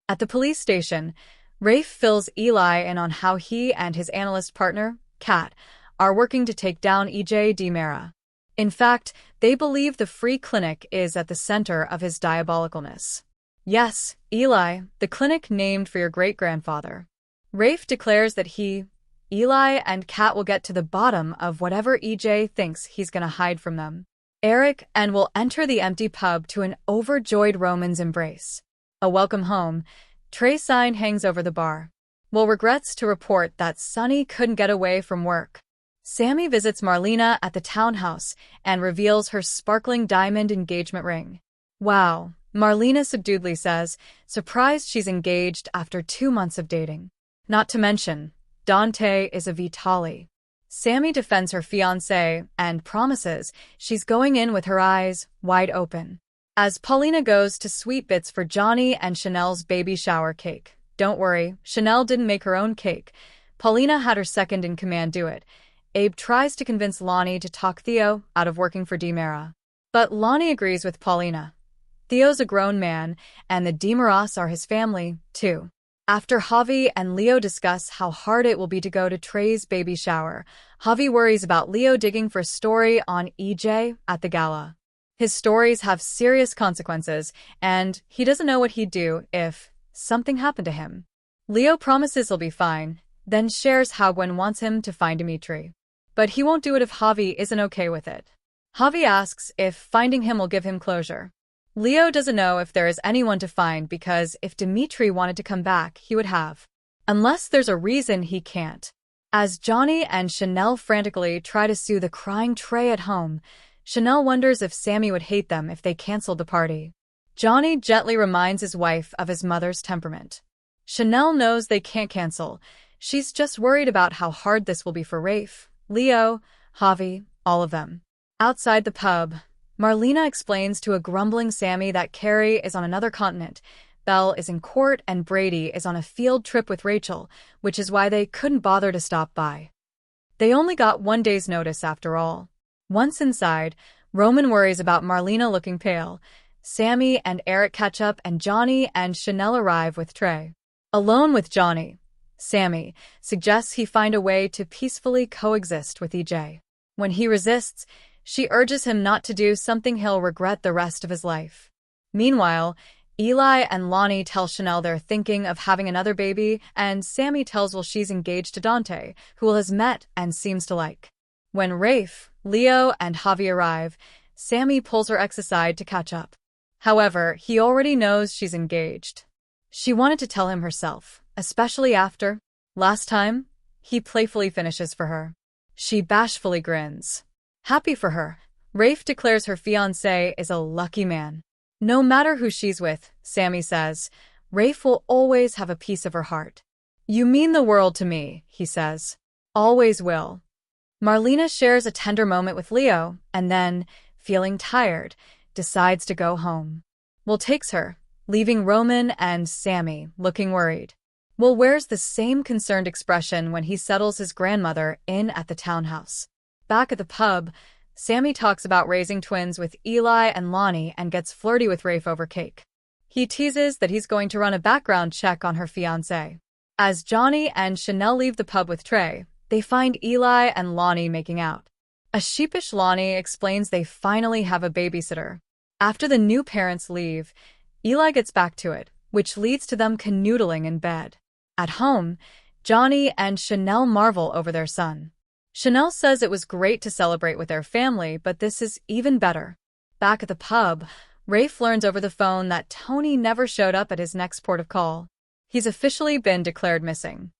At the police station, Rafe fills Eli in on how he and his analyst partner, Kat, are working to take down EJ DiMera. In fact, they believe the free clinic is at the center of his diabolicalness. Yes, Eli, the clinic named for your great-grandfather. Rafe declares that Eli and Kat will get to the bottom of whatever EJ thinks he's gonna hide from them. Eric and will enter the empty pub to an overjoyed Roman's embrace. A welcome home, Trey sign hangs over the bar. Will regrets to report that Sonny couldn't get away from work. Sami visits Marlena at the townhouse and reveals her sparkling diamond engagement ring. Wow, Marlena subduedly says, surprised she's engaged after 2 months of dating. Not to mention, Dante is a Vitali. Sami defends her fiancé and promises she's going in with her eyes wide open. As Paulina goes to Sweet Bits for Johnny and Chanel's baby shower cake. Don't worry, Chanel didn't make her own cake. Paulina had her second-in-command do it. Abe tries to convince Lonnie to talk Theo out of working for DiMera. But Lonnie agrees with Paulina. Theo's a grown man, and the DiMeras are his family, too. After Javi and Leo discuss how hard it will be to go to Trey's baby shower, Javi worries about Leo digging for a story on EJ at the gala. His stories have serious consequences, and he doesn't know what he'd do if something happened to him. Leo promises he'll be fine, then shares how Gwen wants him to find Dimitri. But he won't do it if Javi isn't okay with it. Javi asks if finding him will give him closure. Leo doesn't know if there is anyone to find because if Dimitri wanted to come back, he would have. Unless there's a reason he can't. As Johnny and Chanel frantically try to sue the crying Trey at home, Chanel wonders if Sami would hate them if they canceled the party. Johnny gently reminds his wife of his mother's temperament. Chanel knows they can't cancel. She's just worried about how hard this will be for Rafe, Leo, Javi, all of them. Outside the pub, Marlena explains to a grumbling Sami that Carrie is on another continent, Belle is in court, and Brady is on a field trip with Rachel, which is why they couldn't bother to stop by. They only got 1 day's notice after all. Once inside, Roman worries about Marlena looking pale. Sami and Eric catch up and Johnny and Chanel arrive with Trey. Alone with Johnny, Sami suggests he find a way to peacefully coexist with EJ. When he resists, she urges him not to do something he'll regret the rest of his life. Meanwhile, Eli and Lonnie tell Chanel they're thinking of having another baby, and Sami tells Will she's engaged to Dante, who Will has met and seems to like. When Rafe, Leo, and Javi arrive, Sami pulls her ex aside to catch up. However, he already knows she's engaged. She wanted to tell him herself, especially after, last time, he playfully finishes for her. She bashfully grins. Happy for her, Rafe declares her fiancé is a lucky man. No matter who she's with, Sami says, Rafe will always have a piece of her heart. You mean the world to me, he says. Always will. Marlena shares a tender moment with Leo, and then, feeling tired, decides to go home. Will takes her, leaving Roman and Sami looking worried. Will wears the same concerned expression when he settles his grandmother in at the townhouse. Back at the pub, Sami talks about raising twins with Eli and Lonnie and gets flirty with Rafe over cake. He teases that he's going to run a background check on her fiancé. As Johnny and Chanel leave the pub with Trey, they find Eli and Lonnie making out. A sheepish Lonnie explains they finally have a babysitter. After the new parents leave, Eli gets back to it, which leads to them canoodling in bed. At home, Johnny and Chanel marvel over their son. Chanel says it was great to celebrate with their family, but this is even better. Back at the pub, Rafe learns over the phone that Tony never showed up at his next port of call. He's officially been declared missing.